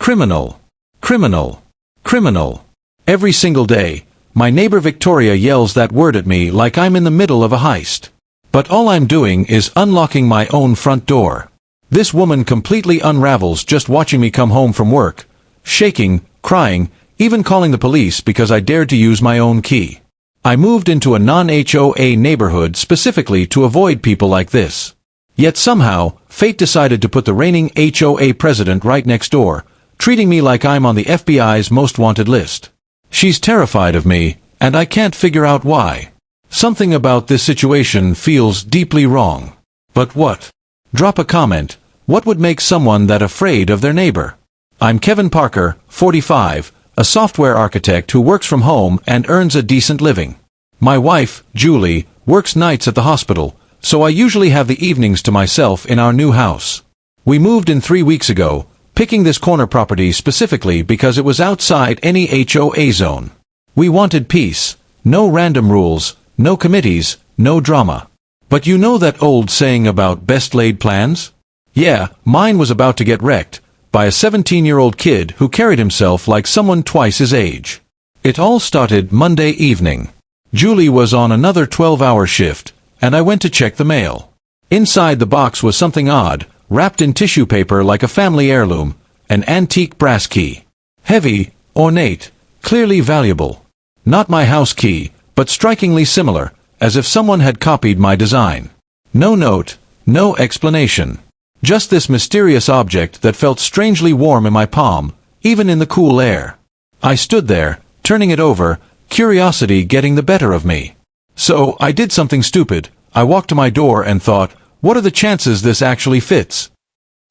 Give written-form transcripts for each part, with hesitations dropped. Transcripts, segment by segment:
Criminal. Criminal. Criminal. Every single day, my neighbor Victoria yells that word at me like I'm in the middle of a heist. But all I'm doing is unlocking my own front door. This woman completely unravels just watching me come home from work, shaking, crying, even calling the police because I dared to use my own key. I moved into a non-HOA neighborhood specifically to avoid people like this. Yet somehow, fate decided to put the reigning HOA president right next door, treating me like I'm on the FBI's most wanted list. She's terrified of me, and I can't figure out why. Something about this situation feels deeply wrong. But what? Drop a comment. What would make someone that afraid of their neighbor? I'm Kevin Parker, 45, a software architect who works from home and earns a decent living. My wife, Julie, works nights at the hospital, so I usually have the evenings to myself in our new house. We moved in 3 weeks ago, picking this corner property specifically because it was outside any HOA zone. We wanted peace, no random rules, no committees, no drama. But you know that old saying about best laid plans? Yeah, mine was about to get wrecked by a 17-year-old kid who carried himself like someone twice his age. It all started Monday evening. Julie was on another 12-hour shift, and I went to check the mail. Inside the box was something odd, wrapped in tissue paper like a family heirloom, an antique brass key. Heavy, ornate, clearly valuable. Not my house key, but strikingly similar, as if someone had copied my design. No note, no explanation. Just this mysterious object that felt strangely warm in my palm, even in the cool air. I stood there, turning it over, curiosity getting the better of me. So, I did something stupid. I walked to my door and thought, what are the chances this actually fits?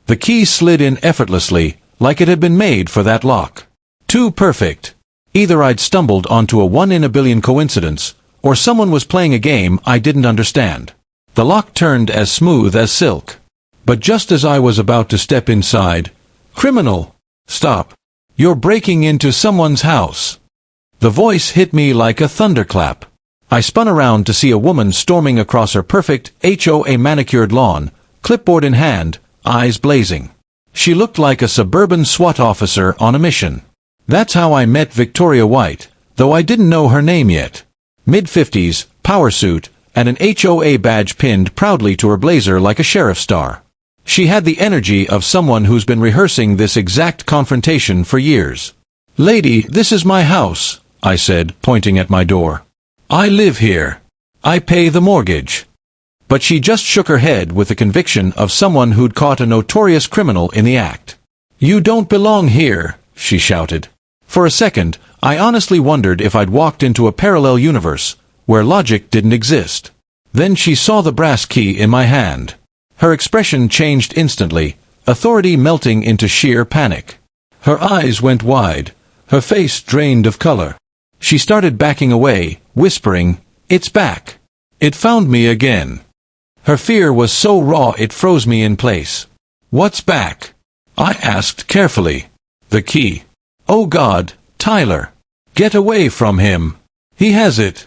The key slid in effortlessly, like it had been made for that lock. Too perfect. Either I'd stumbled onto a 1 in a billion coincidence, or someone was playing a game I didn't understand. The lock turned as smooth as silk. But just as I was about to step inside, "Criminal! Stop! You're breaking into someone's house!" The voice hit me like a thunderclap. I spun around to see a woman storming across her perfect HOA manicured lawn, clipboard in hand, eyes blazing. She looked like a suburban SWAT officer on a mission. That's how I met Victoria White, though I didn't know her name yet. Mid-50s, power suit, and an HOA badge pinned proudly to her blazer like a sheriff's star. She had the energy of someone who's been rehearsing this exact confrontation for years. "Lady, this is my house," I said, pointing at my door. "I live here. I pay the mortgage." But she just shook her head with the conviction of someone who'd caught a notorious criminal in the act. "You don't belong here," she shouted. For a second, I honestly wondered if I'd walked into a parallel universe, where logic didn't exist. Then she saw the brass key in my hand. Her expression changed instantly, authority melting into sheer panic. Her eyes went wide, her face drained of color. She started backing away, whispering, "It's back. It found me again." Her fear was so raw it froze me in place. "What's back?" I asked carefully. "The key." "Oh God, Tyler. Get away from him. He has it."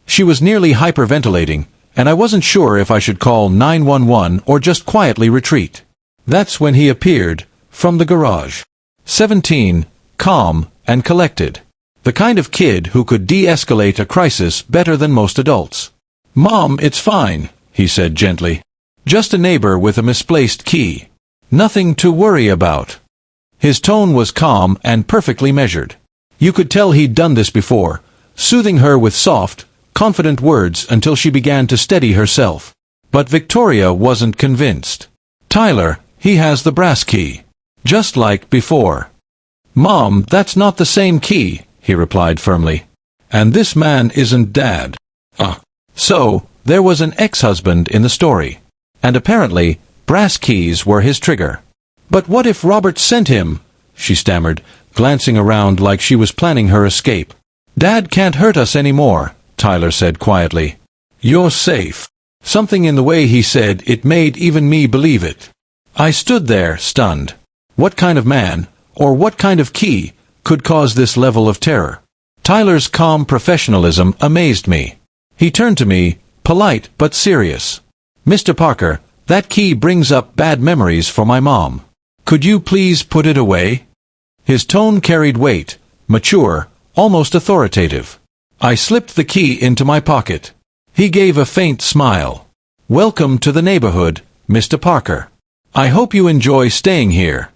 She was nearly hyperventilating, and I wasn't sure if I should call 911 or just quietly retreat. That's when he appeared, from the garage. 17, calm, and collected. The kind of kid who could de-escalate a crisis better than most adults. "Mom, it's fine," he said gently. "Just a neighbor with a misplaced key. Nothing to worry about." His tone was calm and perfectly measured. You could tell he'd done this before, soothing her with soft, confident words until she began to steady herself. But Victoria wasn't convinced. "Tyler, he has the brass key. Just like before." "Mom, that's not the same key," he replied firmly. "And this man isn't Dad." So, there was an ex-husband in the story. And apparently, brass keys were his trigger. "But what if Robert sent him?" she stammered, glancing around like she was planning her escape. "Dad can't hurt us anymore," Tyler said quietly. "You're safe." Something in the way he said it made even me believe it. I stood there, stunned. What kind of man, or what kind of key, could cause this level of terror? Tyler's calm professionalism amazed me. He turned to me, polite but serious. "Mr. Parker, that key brings up bad memories for my mom. Could you please put it away?" His tone carried weight, mature, almost authoritative. I slipped the key into my pocket. He gave a faint smile. "Welcome to the neighborhood, Mr. Parker. I hope you enjoy staying here."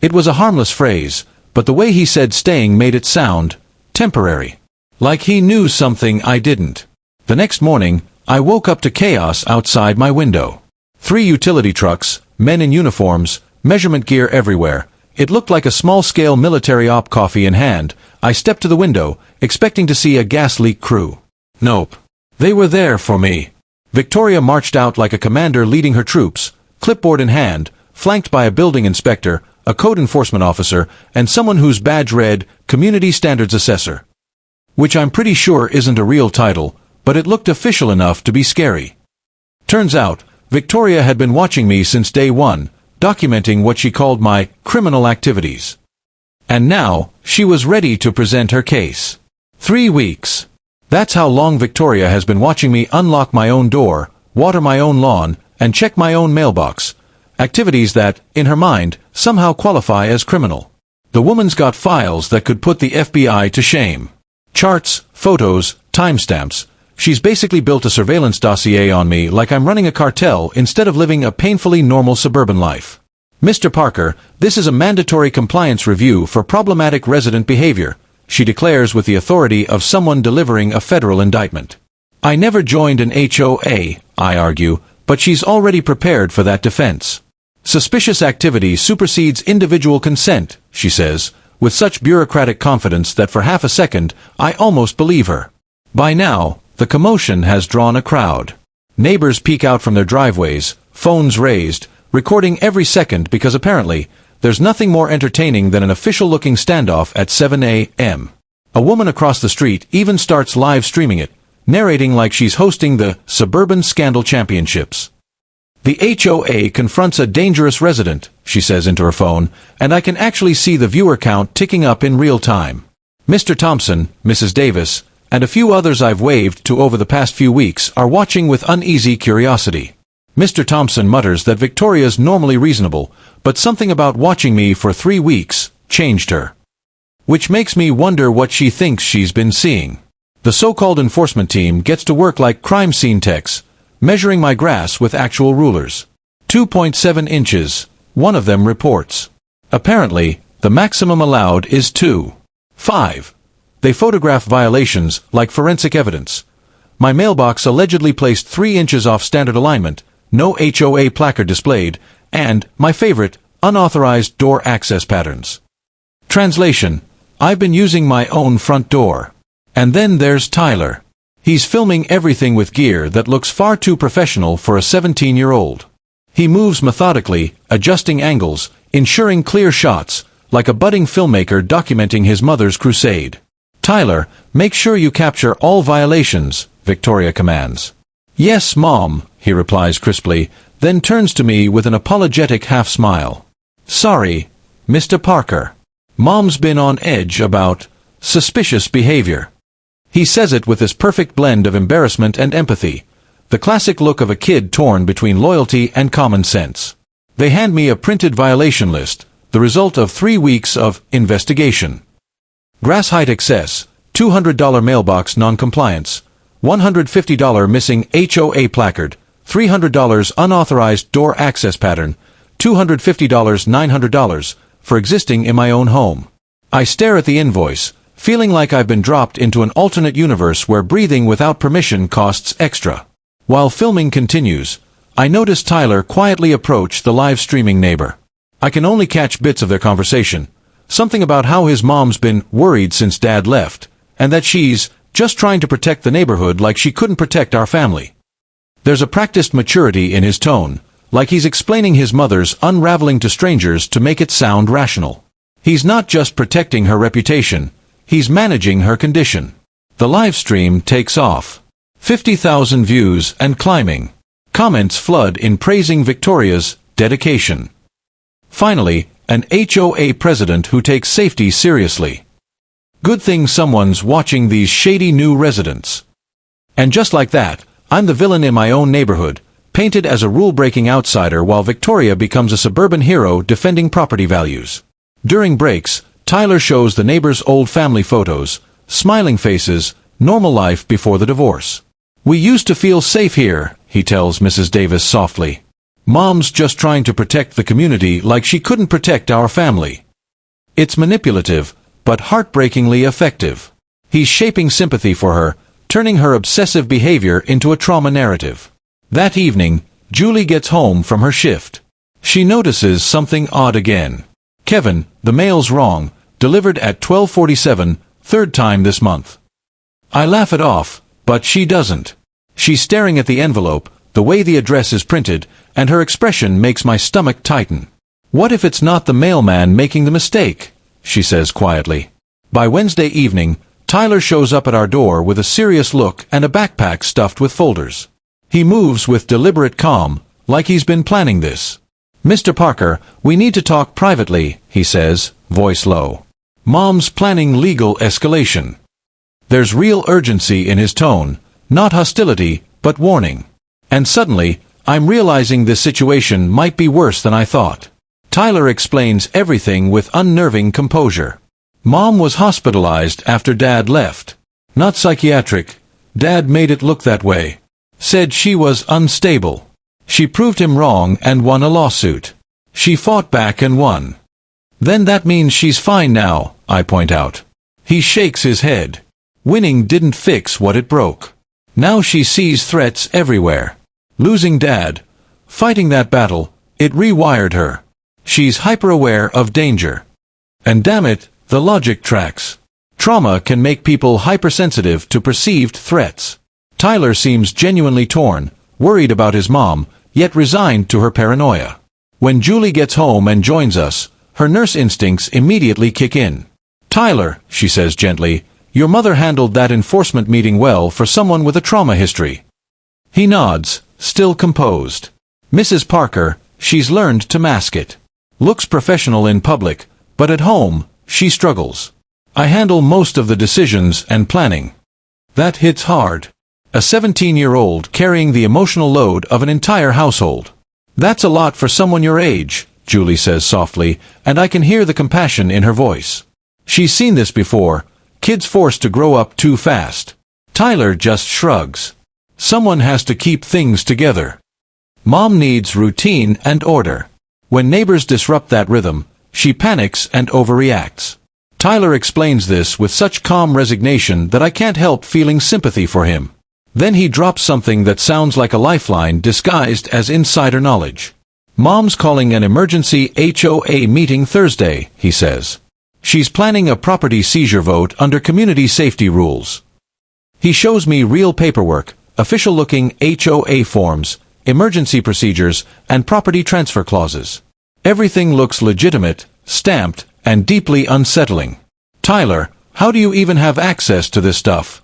It was a harmless phrase, but the way he said staying made it sound temporary. Like he knew something I didn't. The next morning, I woke up to chaos outside my window. 3 utility trucks, men in uniforms, measurement gear everywhere. It looked like a small-scale military op, coffee in hand. I stepped to the window, expecting to see a gas leak crew. Nope. They were there for me. Victoria marched out like a commander leading her troops, clipboard in hand, flanked by a building inspector, a code enforcement officer, and someone whose badge read, Community Standards Assessor. Which I'm pretty sure isn't a real title, but it looked official enough to be scary. Turns out, Victoria had been watching me since day one, documenting what she called my criminal activities. And now, she was ready to present her case. 3 weeks. That's how long Victoria has been watching me unlock my own door, water my own lawn, and check my own mailbox. Activities that, in her mind, somehow qualify as criminal. The woman's got files that could put the FBI to shame. Charts, photos, timestamps. She's basically built a surveillance dossier on me like I'm running a cartel instead of living a painfully normal suburban life. "Mr. Parker, this is a mandatory compliance review for problematic resident behavior," she declares with the authority of someone delivering a federal indictment. "I never joined an HOA," I argue, but she's already prepared for that defense. "Suspicious activity supersedes individual consent," she says, with such bureaucratic confidence that for half a second, I almost believe her. By now, the commotion has drawn a crowd. Neighbors peek out from their driveways, phones raised, recording every second because apparently, there's nothing more entertaining than an official-looking standoff at 7 a.m. A woman across the street even starts live streaming it, narrating like she's hosting the Suburban Scandal Championships. "The HOA confronts a dangerous resident," she says into her phone, and I can actually see the viewer count ticking up in real time. Mr. Thompson, Mrs. Davis, and a few others I've waved to over the past few weeks are watching with uneasy curiosity. Mr. Thompson mutters that Victoria's normally reasonable, but something about watching me for 3 weeks changed her. Which makes me wonder what she thinks she's been seeing. The so-called enforcement team gets to work like crime scene techs, measuring my grass with actual rulers. 2.7 inches, one of them reports. Apparently, the maximum allowed is 2.5. They photograph violations like forensic evidence. My mailbox allegedly placed 3 inches off standard alignment, no HOA placard displayed, and, my favorite, unauthorized door access patterns. Translation: I've been using my own front door. And then there's Tyler. He's filming everything with gear that looks far too professional for a 17-year-old. He moves methodically, adjusting angles, ensuring clear shots, like a budding filmmaker documenting his mother's crusade. "Tyler, make sure you capture all violations," Victoria commands. "Yes, Mom," he replies crisply, then turns to me with an apologetic half-smile. "Sorry, Mr. Parker. Mom's been on edge about suspicious behavior." He says it with this perfect blend of embarrassment and empathy, the classic look of a kid torn between loyalty and common sense. They hand me a printed violation list, the result of 3 weeks of investigation. Grass height excess, $200 mailbox non-compliance, $150 missing HOA placard, $300 unauthorized door access pattern, $250 $900 for existing in my own home. I stare at the invoice, feeling like I've been dropped into an alternate universe where breathing without permission costs extra. While filming continues, I notice Tyler quietly approach the live streaming neighbor. I can only catch bits of their conversation, something about how his mom's been worried since Dad left, and that she's just trying to protect the neighborhood like she couldn't protect our family. There's a practiced maturity in his tone, like he's explaining his mother's unraveling to strangers to make it sound rational. He's not just protecting her reputation, he's managing her condition. The live stream takes off. 50,000 views and climbing. Comments flood in praising Victoria's dedication. Finally, an HOA president who takes safety seriously. Good thing someone's watching these shady new residents. And just like that, I'm the villain in my own neighborhood, painted as a rule-breaking outsider while Victoria becomes a suburban hero defending property values. During breaks, Tyler shows the neighbor's old family photos, smiling faces, normal life before the divorce. "We used to feel safe here," he tells Mrs. Davis softly. "Mom's just trying to protect the community like she couldn't protect our family." It's manipulative, but heartbreakingly effective. He's shaping sympathy for her, turning her obsessive behavior into a trauma narrative. That evening, Julie gets home from her shift. She notices something odd again. "Kevin, the mail's wrong, delivered at 12:47, third time this month." I laugh it off, but she doesn't. She's staring at the envelope, the way the address is printed, and her expression makes my stomach tighten. "What if it's not the mailman making the mistake?" she says quietly. By Wednesday evening, Tyler shows up at our door with a serious look and a backpack stuffed with folders. He moves with deliberate calm, like he's been planning this. "Mr. Parker, we need to talk privately," he says, voice low. Mom's planning legal escalation. There's real urgency in his tone, not hostility, but warning. And suddenly, I'm realizing this situation might be worse than I thought. Tyler explains everything with unnerving composure. Mom was hospitalized after Dad left. Not psychiatric. Dad made it look that way. Said she was unstable. She proved him wrong and won a lawsuit. She fought back and won. "Then that means she's fine now," I point out. He shakes his head. Winning didn't fix what it broke. Now she sees threats everywhere. Losing Dad, fighting that battle, it rewired her. She's hyper-aware of danger. And damn it, the logic tracks. Trauma can make people hypersensitive to perceived threats. Tyler seems genuinely torn, worried about his mom, yet resigned to her paranoia. When Julie gets home and joins us, her nurse instincts immediately kick in. "Tyler," she says gently, "your mother handled that enforcement meeting well for someone with a trauma history." He nods, still composed. "Mrs. Parker, she's learned to mask it. Looks professional in public, but at home, she struggles. I handle most of the decisions and planning." That hits hard. A 17-year-old carrying the emotional load of an entire household. "That's a lot for someone your age," Julie says softly, and I can hear the compassion in her voice. She's seen this before, kids forced to grow up too fast. Tyler just shrugs. Someone has to keep things together. Mom needs routine and order. When neighbors disrupt that rhythm, she panics and overreacts. Tyler explains this with such calm resignation that I can't help feeling sympathy for him. Then he drops something that sounds like a lifeline disguised as insider knowledge. "Mom's calling an emergency HOA meeting Thursday," he says. "She's planning a property seizure vote under community safety rules." He shows me real paperwork, official-looking HOA forms, emergency procedures, and property transfer clauses. Everything looks legitimate, stamped, and deeply unsettling. "Tyler, how do you even have access to this stuff?"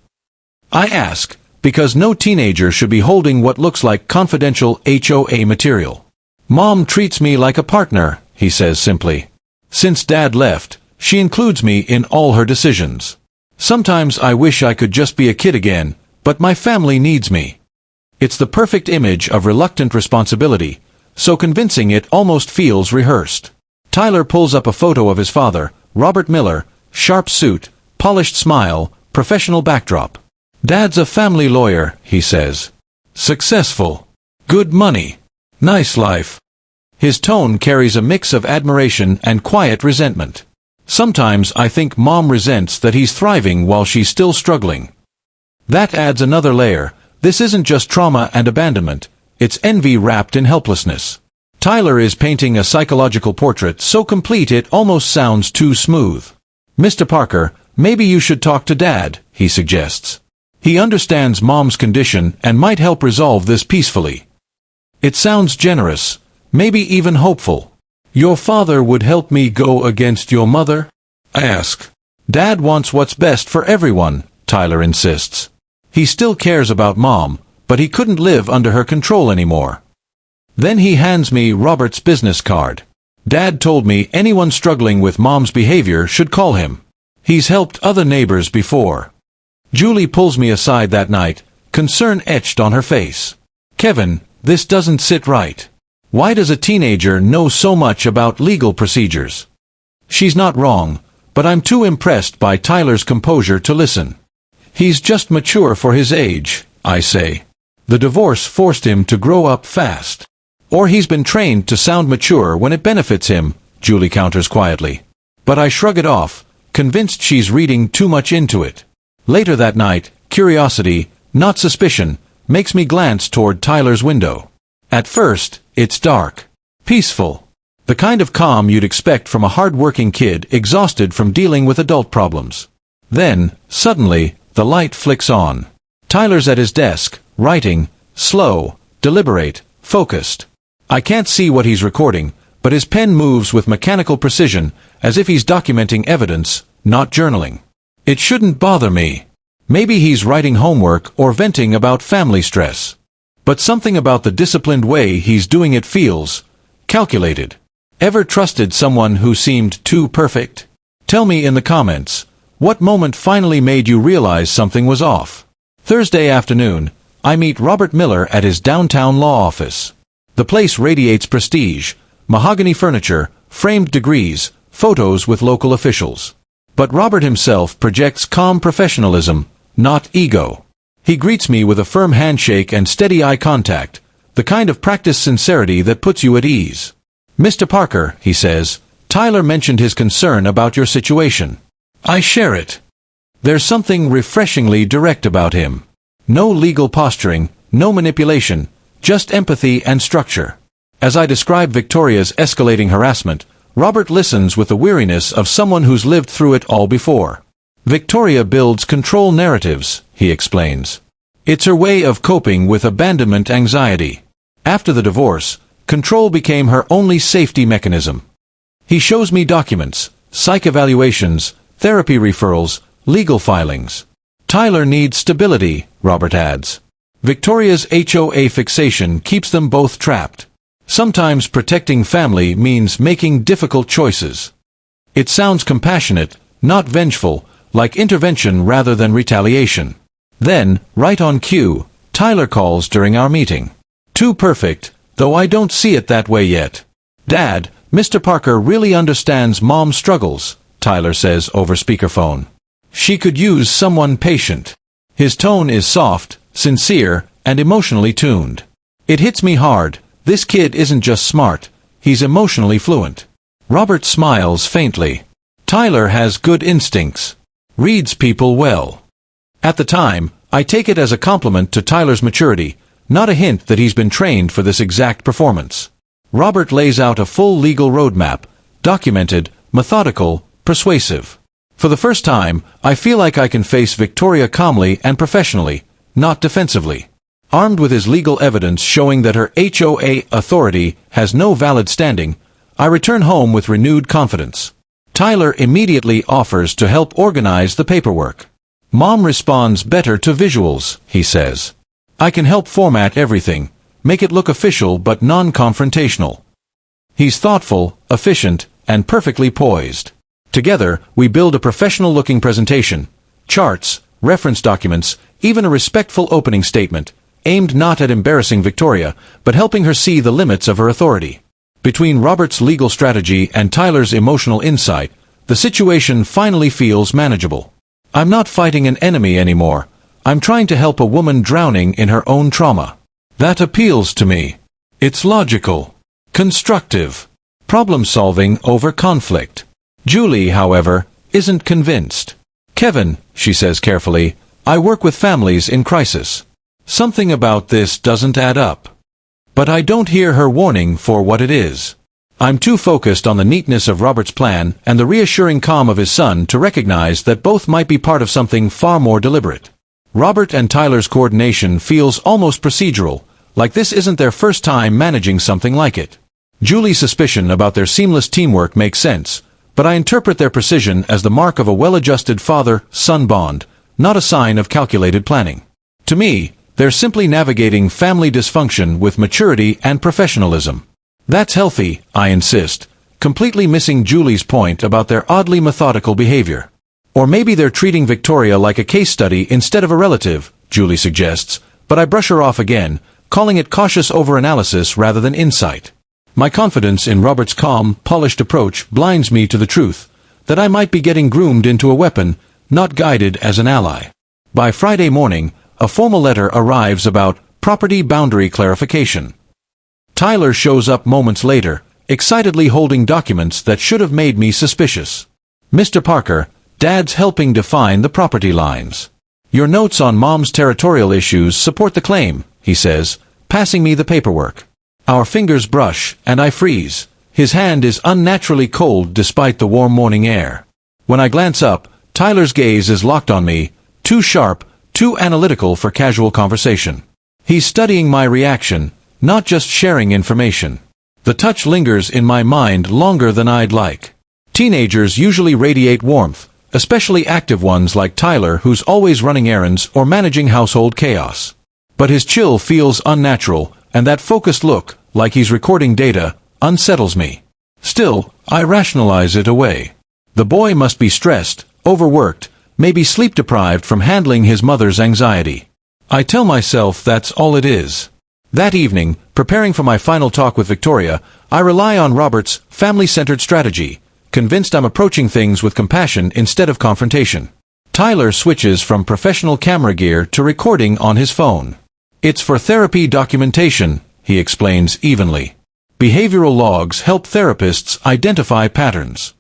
I ask, because no teenager should be holding what looks like confidential HOA material. "Mom treats me like a partner," he says simply. "Since Dad left, she includes me in all her decisions. Sometimes I wish I could just be a kid again, but my family needs me." It's the perfect image of reluctant responsibility, so convincing it almost feels rehearsed. Tyler pulls up a photo of his father, Robert Miller, sharp suit, polished smile, professional backdrop. "Dad's a family lawyer," he says. "Successful. Good money. Nice life." His tone carries a mix of admiration and quiet resentment. Sometimes I think Mom resents that he's thriving while she's still struggling. That adds another layer. This isn't just trauma and abandonment, it's envy wrapped in helplessness. Tyler is painting a psychological portrait so complete it almost sounds too smooth. "Mr. Parker, maybe you should talk to Dad," he suggests. He understands Mom's condition and might help resolve this peacefully. It sounds generous, maybe even hopeful. "Your father would help me go against your mother?" I ask. "Dad wants what's best for everyone," Tyler insists. He still cares about Mom, but he couldn't live under her control anymore. Then he hands me Robert's business card. "Dad told me anyone struggling with Mom's behavior should call him. He's helped other neighbors before." Julie pulls me aside that night, concern etched on her face. "Kevin, this doesn't sit right. Why does a teenager know so much about legal procedures?" She's not wrong, but I'm too impressed by Tyler's composure to listen. He's just mature for his age, I say. The divorce forced him to grow up fast. Or he's been trained to sound mature when it benefits him, Julie counters quietly. But I shrug it off, convinced she's reading too much into it. Later that night, curiosity, not suspicion, makes me glance toward Tyler's window. At first, it's dark. Peaceful. The kind of calm you'd expect from a hard-working kid exhausted from dealing with adult problems. Then, suddenly, the light flicks on. Tyler's at his desk, writing, slow, deliberate, focused. I can't see what he's recording, but his pen moves with mechanical precision, as if he's documenting evidence, not journaling. It shouldn't bother me. Maybe he's writing homework or venting about family stress. But something about the disciplined way he's doing it feels calculated. Ever trusted someone who seemed too perfect? Tell me in the comments, what moment finally made you realize something was off? Thursday afternoon, I meet Robert Miller at his downtown law office. The place radiates prestige, mahogany furniture, framed degrees, photos with local officials. But Robert himself projects calm professionalism, not ego. He greets me with a firm handshake and steady eye contact, the kind of practiced sincerity that puts you at ease. Mr. Parker, he says, Tyler mentioned his concern about your situation. I share it. There's something refreshingly direct about him. No legal posturing, no manipulation, just empathy and structure. As I describe Victoria's escalating harassment, Robert listens with the weariness of someone who's lived through it all before. Victoria builds control narratives, he explains. It's her way of coping with abandonment anxiety. After the divorce, control became her only safety mechanism. He shows me documents, psych evaluations, therapy referrals, legal filings. Tyler needs stability, Robert adds. Victoria's HOA fixation keeps them both trapped. Sometimes protecting family means making difficult choices. It sounds compassionate, not vengeful, like intervention rather than retaliation. Then, right on cue, Tyler calls during our meeting. Too perfect, though I don't see it that way yet. Dad, Mr. Parker really understands Mom's struggles, Tyler says over speakerphone. She could use someone patient. His tone is soft, sincere, and emotionally tuned. It hits me hard. This kid isn't just smart, he's emotionally fluent. Robert smiles faintly. Tyler has good instincts. Reads people well. At the time, I take it as a compliment to Tyler's maturity, not a hint that he's been trained for this exact performance. Robert lays out a full legal roadmap, documented, methodical, persuasive. For the first time, I feel like I can face Victoria calmly and professionally, not defensively. Armed with his legal evidence showing that her HOA authority has no valid standing, I return home with renewed confidence. Tyler immediately offers to help organize the paperwork. Mom responds better to visuals, he says. I can help format everything, make it look official but non-confrontational. He's thoughtful, efficient, and perfectly poised. Together, we build a professional-looking presentation, charts, reference documents, even a respectful opening statement, aimed not at embarrassing Victoria, but helping her see the limits of her authority. Between Robert's legal strategy and Tyler's emotional insight, the situation finally feels manageable. I'm not fighting an enemy anymore. I'm trying to help a woman drowning in her own trauma. That appeals to me. It's logical, constructive, problem-solving over conflict. Julie, however, isn't convinced. Kevin, she says carefully, I work with families in crisis. Something about this doesn't add up. But I don't hear her warning for what it is. I'm too focused on the neatness of Robert's plan and the reassuring calm of his son to recognize that both might be part of something far more deliberate. Robert and Tyler's coordination feels almost procedural, like this isn't their first time managing something like it. Julie's suspicion about their seamless teamwork makes sense, but I interpret their precision as the mark of a well-adjusted father-son bond, not a sign of calculated planning. To me, they're simply navigating family dysfunction with maturity and professionalism. That's healthy, I insist, completely missing Julie's point about their oddly methodical behavior. Or maybe they're treating Victoria like a case study instead of a relative, Julie suggests, but I brush her off again, calling it cautious overanalysis rather than insight. My confidence in Robert's calm, polished approach blinds me to the truth. that I might be getting groomed into a weapon, not guided as an ally. By Friday morning, a formal letter arrives about property boundary clarification. Tyler shows up moments later, excitedly holding documents that should have made me suspicious. "Mr. Parker, Dad's helping define the property lines. Your notes on Mom's territorial issues support the claim," he says, passing me the paperwork. Our fingers brush, and I freeze. His hand is unnaturally cold despite the warm morning air. When I glance up, Tyler's gaze is locked on me, too sharp, too analytical for casual conversation. He's studying my reaction, not just sharing information. The touch lingers in my mind longer than I'd like. Teenagers usually radiate warmth, especially active ones like Tyler, who's always running errands or managing household chaos. But his chill feels unnatural, and that focused look, like he's recording data, unsettles me. Still, I rationalize it away. The boy must be stressed, overworked, maybe sleep-deprived from handling his mother's anxiety. I tell myself that's all it is. That evening, preparing for my final talk with Victoria, I rely on Robert's family-centered strategy, convinced I'm approaching things with compassion instead of confrontation. Tyler switches from professional camera gear to recording on his phone. "It's for therapy documentation," he explains evenly. "Behavioral logs help therapists identify patterns."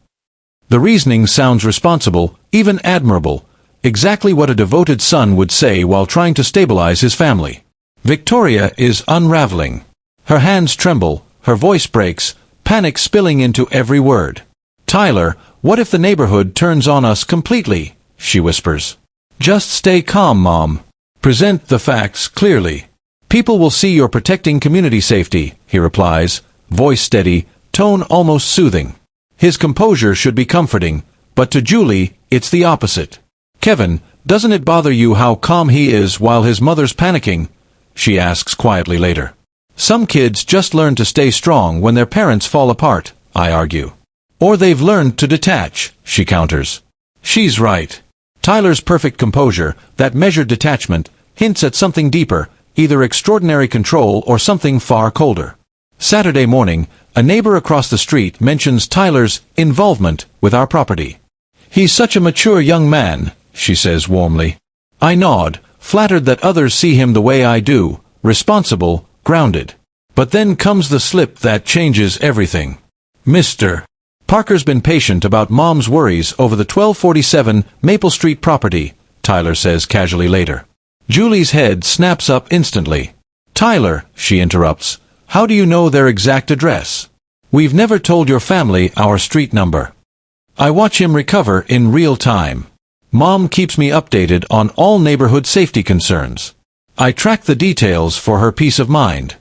The reasoning sounds responsible, even admirable, exactly what a devoted son would say while trying to stabilize his family. Victoria is unraveling. Her hands tremble, her voice breaks, panic spilling into every word. "Tyler, what if the neighborhood turns on us completely?" she whispers. "Just stay calm, Mom. Present the facts clearly. People will see you're protecting community safety," he replies, voice steady, tone almost soothing. His composure should be comforting, but to Julie, it's the opposite. "Kevin, doesn't it bother you how calm he is while his mother's panicking?" she asks quietly later. "Some kids just learn to stay strong when their parents fall apart," I argue. "Or they've learned to detach," she counters. She's right. Tyler's perfect composure, that measured detachment, hints at something deeper, either extraordinary control or something far colder. Saturday morning, a neighbor across the street mentions Tyler's involvement with our property. "He's such a mature young man," she says warmly. I nod, flattered that others see him the way I do, responsible, grounded. But then comes the slip that changes everything. "Mr. Parker's been patient about Mom's worries over the 1247 Maple Street property," Tyler says casually later. Julie's head snaps up instantly. "Tyler," she interrupts, "how do you know their exact address? We've never told your family our street number." I watch him recover in real time. Mom keeps me updated on all neighborhood safety concerns. I track the details for her peace of mind.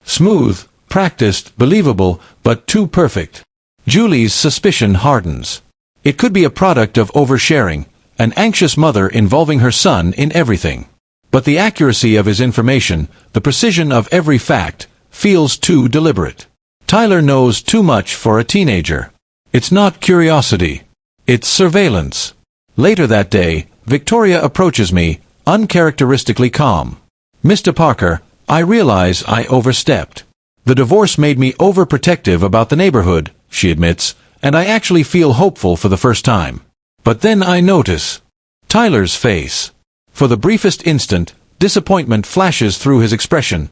Smooth, practiced, believable, but too perfect. Julie's suspicion hardens. It could be a product of oversharing, an anxious mother involving her son in everything. But the accuracy of his information, the precision of every fact, feels too deliberate. Tyler knows too much for a teenager. It's not curiosity. It's surveillance. Later that day, Victoria approaches me, uncharacteristically calm. "Mr. Parker, I realize I overstepped. The divorce made me overprotective about the neighborhood," she admits, "and I actually feel hopeful for the first time." But then I notice Tyler's face. For the briefest instant, disappointment flashes through his expression,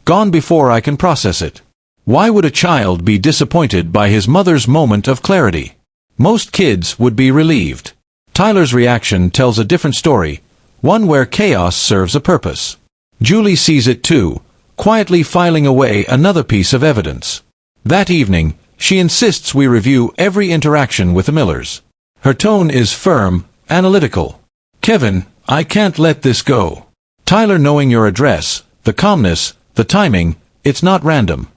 gone before I can process it. Why would a child be disappointed by his mother's moment of clarity? Most kids would be relieved. Tyler's reaction tells a different story, one where chaos serves a purpose. Julie sees it too, quietly filing away another piece of evidence. That evening, she insists we review every interaction with the Millers. Her tone is firm, analytical. "Kevin, I can't let this go. Tyler knowing your address, the calmness, the timing, it's not random."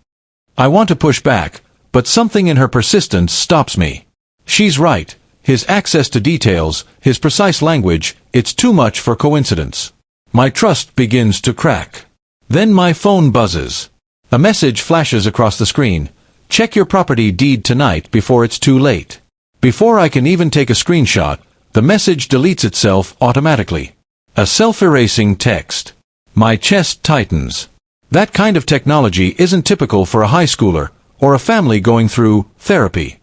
I want to push back, but something in her persistence stops me. She's right. His access to details, his precise language, it's too much for coincidence. My trust begins to crack. Then my phone buzzes. A message flashes across the screen. "Check your property deed tonight before it's too late." Before I can even take a screenshot, the message deletes itself automatically. A self-erasing text. My chest tightens. That kind of technology isn't typical for a high schooler, or a family going through therapy.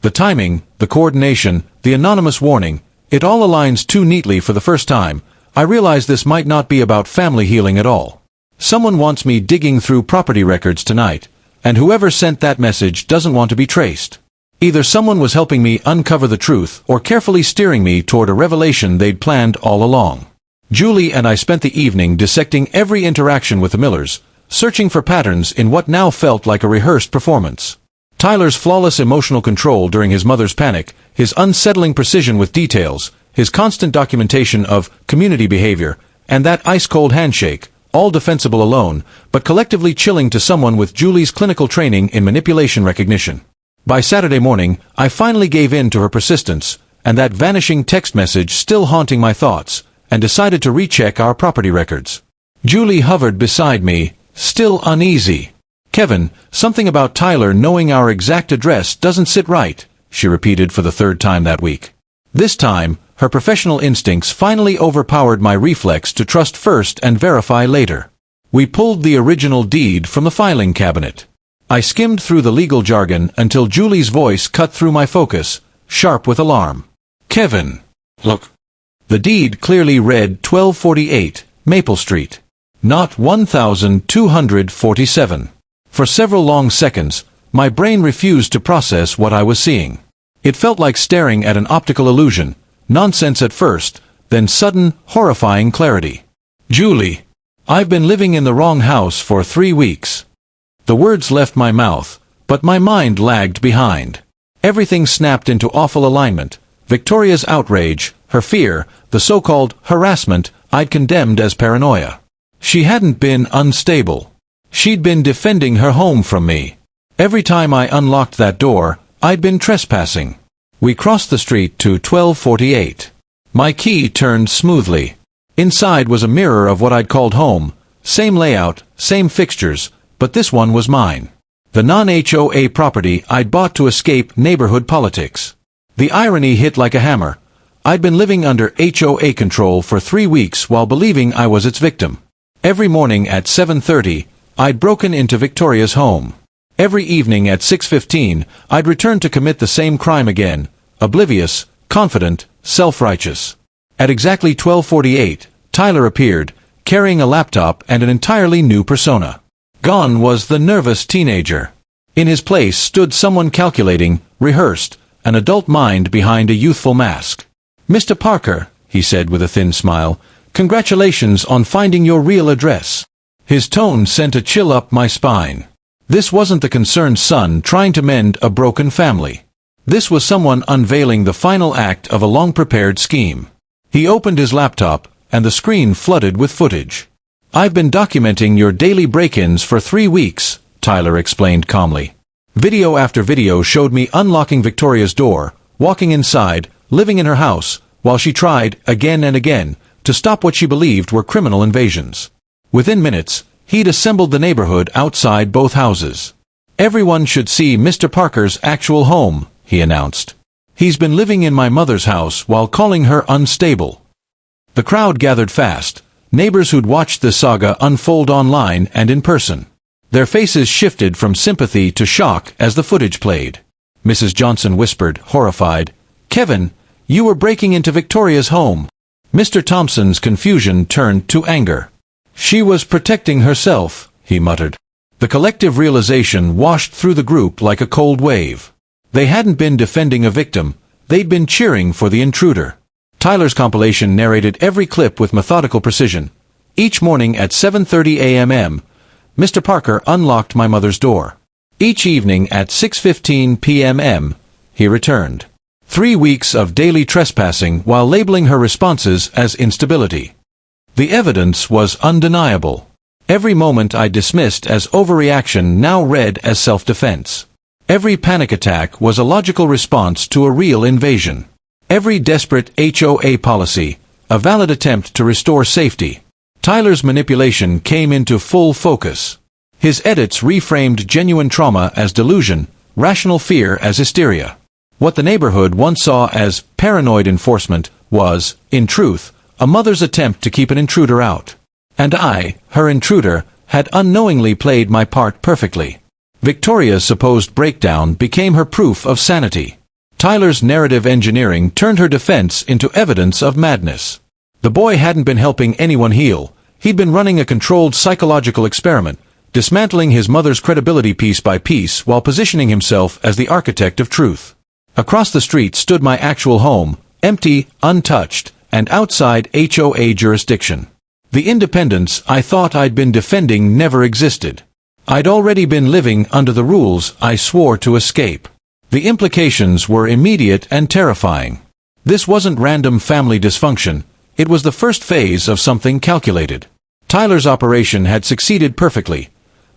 The timing, the coordination, the anonymous warning, it all aligns too neatly. For the first time, I realize this might not be about family healing at all. Someone wants me digging through property records tonight, and whoever sent that message doesn't want to be traced. Either someone was helping me uncover the truth or carefully steering me toward a revelation they'd planned all along. Julie and I spent the evening dissecting every interaction with the Millers, searching for patterns in what now felt like a rehearsed performance. Tyler's flawless emotional control during his mother's panic, his unsettling precision with details, his constant documentation of community behavior, and that ice-cold handshake, all defensible alone, but collectively chilling to someone with Julie's clinical training in manipulation recognition. By Saturday morning, I finally gave in to her persistence, and that vanishing text message still haunting my thoughts, and decided to recheck our property records. Julie hovered beside me, still uneasy. "Kevin, something about Tyler knowing our exact address doesn't sit right," she repeated for the third time that week. This time, her professional instincts finally overpowered my reflex to trust first and verify later. We pulled the original deed from the filing cabinet. I skimmed through the legal jargon until Julie's voice cut through my focus, sharp with alarm. "Kevin, look." The deed clearly read 1248, Maple Street, not 1247. For several long seconds, my brain refused to process what I was seeing. It felt like staring at an optical illusion, nonsense at first, then sudden, horrifying clarity. "Julie, I've been living in the wrong house for 3 weeks." The words left my mouth, but my mind lagged behind. Everything snapped into awful alignment. Victoria's outrage, her fear, the so-called harassment I'd condemned as paranoia. She hadn't been unstable. She'd been defending her home from me. Every time I unlocked that door, I'd been trespassing. We crossed the street to 1248. My key turned smoothly. Inside was a mirror of what I'd called home, same layout, same fixtures, but this one was mine. The non-HOA property I'd bought to escape neighborhood politics. The irony hit like a hammer. I'd been living under HOA control for 3 weeks while believing I was its victim. Every morning at 7:30, I'd broken into Victoria's home. Every evening at 6:15, I'd returned to commit the same crime again, oblivious, confident, self-righteous. At exactly 12:48, Tyler appeared, carrying a laptop and an entirely new persona. Gone was the nervous teenager. In his place stood someone calculating, rehearsed, an adult mind behind a youthful mask. "Mr. Parker," he said with a thin smile, "congratulations on finding your real address." His tone sent a chill up my spine. This wasn't the concerned son trying to mend a broken family. This was someone unveiling the final act of a long-prepared scheme. He opened his laptop, and the screen flooded with footage. "I've been documenting your daily break-ins for 3 weeks," Tyler explained calmly. Video after video showed me unlocking Victoria's door, walking inside, living in her house, while she tried, again and again, to stop what she believed were criminal invasions. Within minutes, he'd assembled the neighborhood outside both houses. "Everyone should see Mr. Parker's actual home," he announced. "He's been living in my mother's house while calling her unstable." The crowd gathered fast, neighbors who'd watched this saga unfold online and in person. Their faces shifted from sympathy to shock as the footage played. Mrs. Johnson whispered, horrified, "Kevin, you were breaking into Victoria's home." Mr. Thompson's confusion turned to anger. "She was protecting herself," he muttered. The collective realization washed through the group like a cold wave. They hadn't been defending a victim, they'd been cheering for the intruder. Tyler's compilation narrated every clip with methodical precision. Each morning at 7:30 a.m., Mr. Parker unlocked my mother's door. Each evening at 6:15 p.m., he returned. 3 weeks of daily trespassing while labeling her responses as instability. The evidence was undeniable. Every moment I dismissed as overreaction now read as self-defense. Every panic attack was a logical response to a real invasion. Every desperate HOA policy, a valid attempt to restore safety. Tyler's manipulation came into full focus. His edits reframed genuine trauma as delusion, rational fear as hysteria. What the neighborhood once saw as paranoid enforcement was, in truth, a mother's attempt to keep an intruder out. And I, her intruder, had unknowingly played my part perfectly. Victoria's supposed breakdown became her proof of sanity. Tyler's narrative engineering turned her defense into evidence of madness. The boy hadn't been helping anyone heal. He'd been running a controlled psychological experiment, dismantling his mother's credibility piece by piece while positioning himself as the architect of truth. Across the street stood my actual home, empty, untouched, and outside HOA jurisdiction. The independence I thought I'd been defending never existed. I'd already been living under the rules I swore to escape. The implications were immediate and terrifying. This wasn't random family dysfunction. It was the first phase of something calculated. Tyler's operation had succeeded perfectly.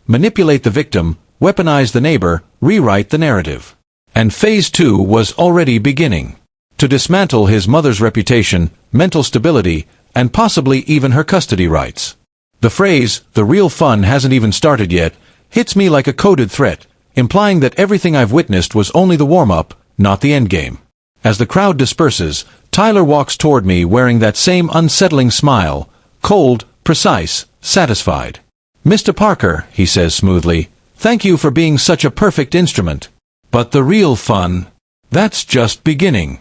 Manipulate the victim, weaponize the neighbor, rewrite the narrative. And phase 2 was already beginning. To dismantle his mother's reputation, mental stability, and possibly even her custody rights. The phrase, "the real fun hasn't even started yet," hits me like a coded threat, implying that everything I've witnessed was only the warm-up, not the endgame. As the crowd disperses, Tyler walks toward me wearing that same unsettling smile, cold, precise, satisfied. "Mr. Parker," he says smoothly, "thank you for being such a perfect instrument. But the real fun, that's just beginning."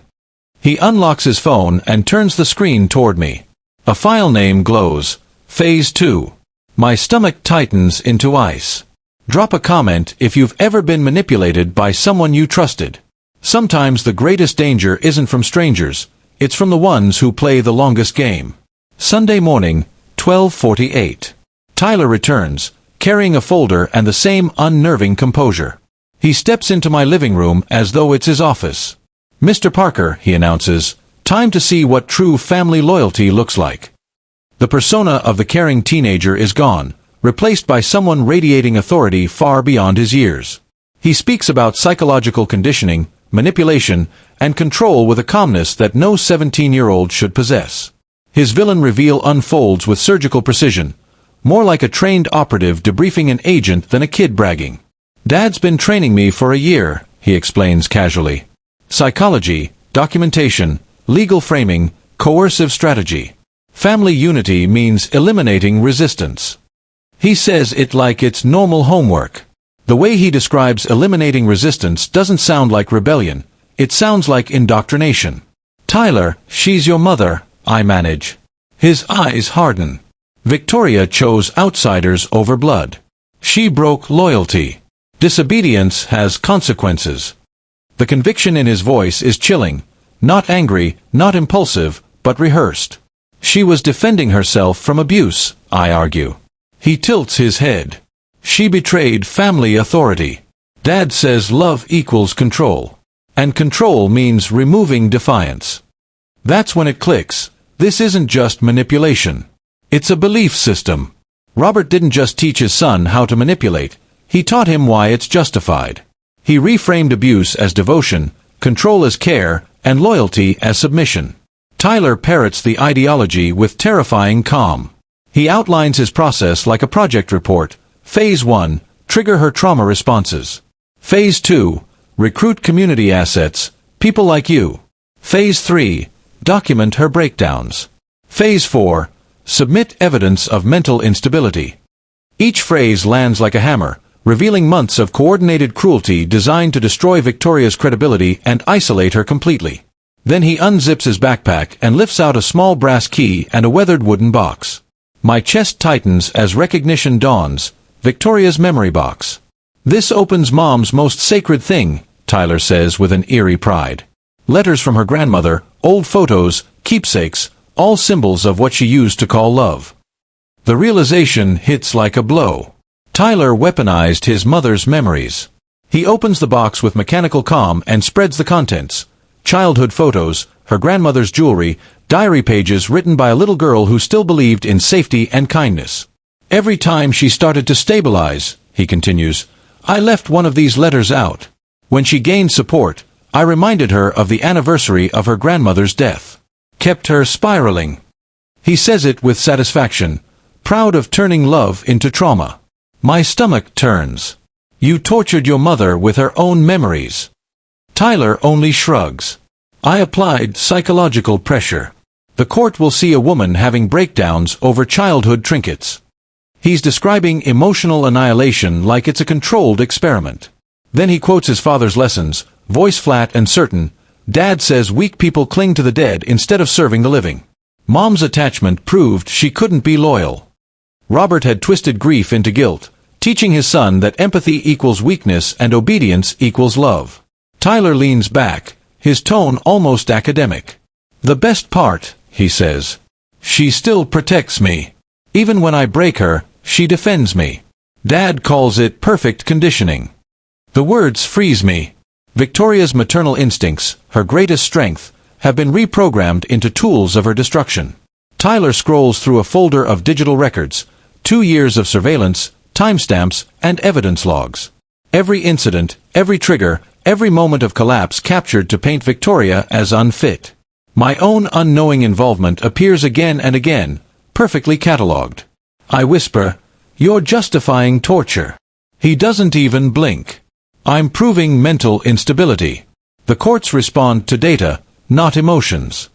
He unlocks his phone and turns the screen toward me. A file name glows, Phase 2. My stomach tightens into ice. Drop a comment if you've ever been manipulated by someone you trusted. Sometimes the greatest danger isn't from strangers, it's from the ones who play the longest game. Sunday morning, 12:48. Tyler returns, carrying a folder and the same unnerving composure. He steps into my living room as though it's his office. "Mr. Parker," he announces, "time to see what true family loyalty looks like." The persona of the caring teenager is gone, replaced by someone radiating authority far beyond his years. He speaks about psychological conditioning, manipulation, and control with a calmness that no 17-year-old should possess. His villain reveal unfolds with surgical precision, more like a trained operative debriefing an agent than a kid bragging. "Dad's been training me for a year," he explains casually. "Psychology, documentation, legal framing, coercive strategy. Family unity means eliminating resistance." He says it like it's normal homework. The way he describes eliminating resistance doesn't sound like rebellion, it sounds like indoctrination. "Tyler, she's your mother," I manage. His eyes harden. "Victoria chose outsiders over blood. She broke loyalty. Disobedience has consequences." The conviction in his voice is chilling, not angry, not impulsive, but rehearsed. "She was defending herself from abuse," I argue. He tilts his head. "She betrayed family authority. Dad says love equals control. And control means removing defiance." That's when it clicks. This isn't just manipulation. It's a belief system. Robert didn't just teach his son how to manipulate, he taught him why it's justified. He reframed abuse as devotion, control as care, and loyalty as submission. Tyler parrots the ideology with terrifying calm. He outlines his process like a project report. Phase 1, trigger her trauma responses. Phase 2, recruit community assets, people like you. Phase 3, document her breakdowns. Phase 4, submit evidence of mental instability. Each phrase lands like a hammer, revealing months of coordinated cruelty designed to destroy Victoria's credibility and isolate her completely. Then he unzips his backpack and lifts out a small brass key and a weathered wooden box. My chest tightens as recognition dawns, Victoria's memory box. "This opens Mom's most sacred thing," Tyler says with an eerie pride. Letters from her grandmother, old photos, keepsakes, all symbols of what she used to call love. The realization hits like a blow. Tyler weaponized his mother's memories. He opens the box with mechanical calm and spreads the contents. Childhood photos, her grandmother's jewelry, diary pages written by a little girl who still believed in safety and kindness. "Every time she started to stabilize," he continues, "I left one of these letters out. When she gained support, I reminded her of the anniversary of her grandmother's death. Kept her spiraling." He says it with satisfaction, proud of turning love into trauma. My stomach turns. "You tortured your mother with her own memories." Tyler only shrugs. I applied psychological pressure. The court will see a woman having breakdowns over childhood trinkets. He's describing emotional annihilation like it's a controlled experiment. Then he quotes his father's lessons, voice flat and certain. Dad says weak people cling to the dead instead of serving the living. Mom's attachment proved she couldn't be loyal. Robert had twisted grief into guilt, teaching his son that empathy equals weakness and obedience equals love. Tyler leans back, his tone almost academic. The best part, he says. She still protects me. Even when I break her, she defends me. Dad calls it perfect conditioning. The words freeze me. Victoria's maternal instincts, her greatest strength, have been reprogrammed into tools of her destruction. Tyler scrolls through a folder of digital records, 2 years of surveillance, timestamps, and evidence logs. Every incident, every trigger, every moment of collapse captured to paint Victoria as unfit. My own unknowing involvement appears again and again, perfectly catalogued. I whisper, "You're justifying torture." He doesn't even blink. I'm proving mental instability. The courts respond to data, not emotions.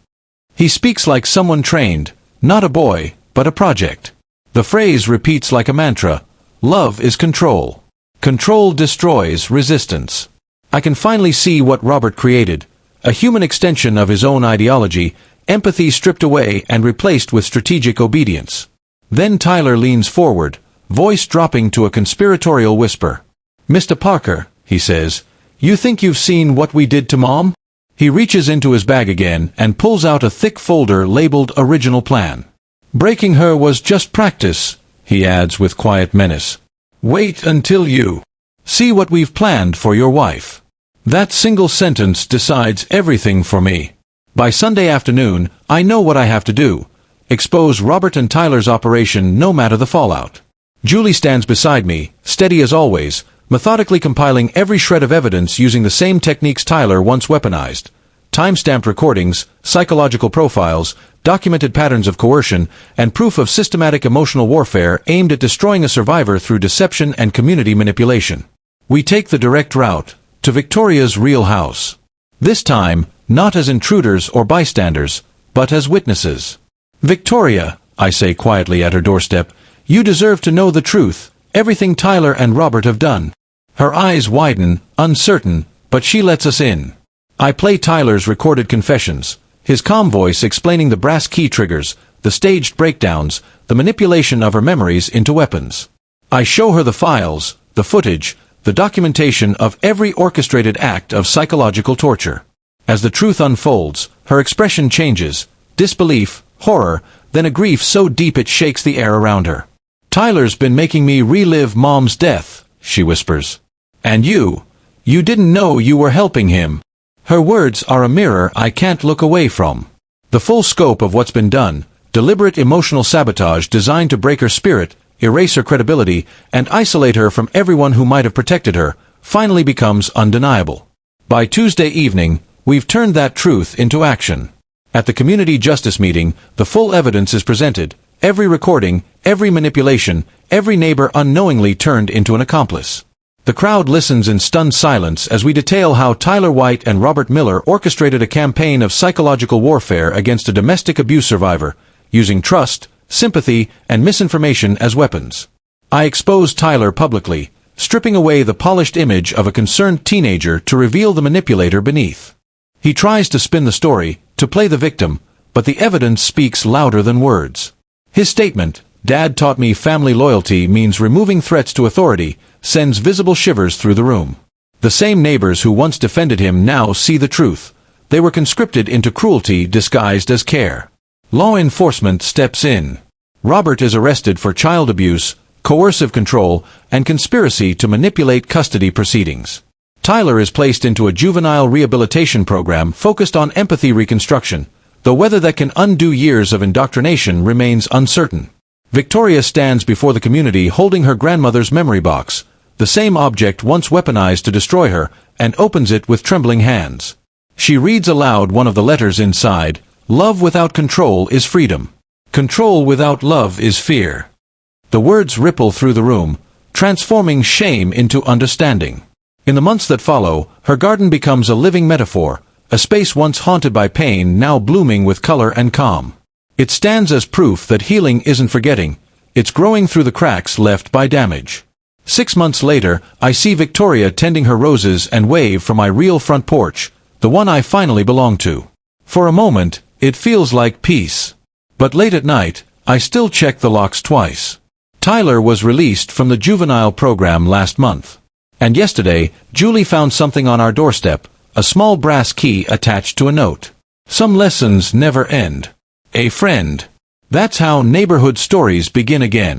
He speaks like someone trained, not a boy, but a project. The phrase repeats like a mantra, love is control. Control destroys resistance. I can finally see what Robert created, a human extension of his own ideology, empathy stripped away and replaced with strategic obedience. Then Tyler leans forward, voice dropping to a conspiratorial whisper. "Mr. Parker," he says, "you think you've seen what we did to Mom?" He reaches into his bag again and pulls out a thick folder labeled Original Plan. "Breaking her was just practice," he adds with quiet menace. "Wait until you see what we've planned for your wife." That single sentence decides everything for me. By Sunday afternoon, I know what I have to do. Expose Robert and Tyler's operation no matter the fallout. Julie stands beside me, steady as always, methodically compiling every shred of evidence using the same techniques Tyler once weaponized. Time-stamped recordings, psychological profiles, documented patterns of coercion, and proof of systematic emotional warfare aimed at destroying a survivor through deception and community manipulation. We take the direct route to Victoria's real house. This time, not as intruders or bystanders, but as witnesses. "Victoria," I say quietly at her doorstep, "you deserve to know the truth, everything Tyler and Robert have done." Her eyes widen, uncertain, but she lets us in. I play Tyler's recorded confessions, his calm voice explaining the brass key triggers, the staged breakdowns, the manipulation of her memories into weapons. I show her the files, the footage, the documentation of every orchestrated act of psychological torture. As the truth unfolds, her expression changes, disbelief, horror, then a grief so deep it shakes the air around her. "Tyler's been making me relive Mom's death," she whispers. "And you didn't know you were helping him." Her words are a mirror I can't look away from. The full scope of what's been done, deliberate emotional sabotage designed to break her spirit, erase her credibility, and isolate her from everyone who might have protected her, finally becomes undeniable. By Tuesday evening, we've turned that truth into action. At the community justice meeting, the full evidence is presented, every recording, every manipulation, every neighbor unknowingly turned into an accomplice. The crowd listens in stunned silence as we detail how Tyler White and Robert Miller orchestrated a campaign of psychological warfare against a domestic abuse survivor, using trust, sympathy, and misinformation as weapons. I expose Tyler publicly, stripping away the polished image of a concerned teenager to reveal the manipulator beneath. He tries to spin the story, to play the victim, but the evidence speaks louder than words. His statement, "Dad taught me family loyalty means removing threats to authority," sends visible shivers through the room. The same neighbors who once defended him now see the truth. They were conscripted into cruelty disguised as care. Law enforcement steps in. Robert is arrested for child abuse, coercive control, and conspiracy to manipulate custody proceedings. Tyler is placed into a juvenile rehabilitation program focused on empathy reconstruction, though whether that can undo years of indoctrination remains uncertain. Victoria stands before the community holding her grandmother's memory box, the same object once weaponized to destroy her, and opens it with trembling hands. She reads aloud one of the letters inside, "Love without control is freedom. Control without love is fear." The words ripple through the room, transforming shame into understanding. In the months that follow, her garden becomes a living metaphor, a space once haunted by pain now blooming with color and calm. It stands as proof that healing isn't forgetting, it's growing through the cracks left by damage. 6 months later, I see Victoria tending her roses and wave from my real front porch, the one I finally belong to. For a moment, it feels like peace. But late at night, I still check the locks twice. Tyler was released from the juvenile program last month. And yesterday, Julie found something on our doorstep, a small brass key attached to a note. Some lessons never end. A friend. That's how neighborhood stories begin again.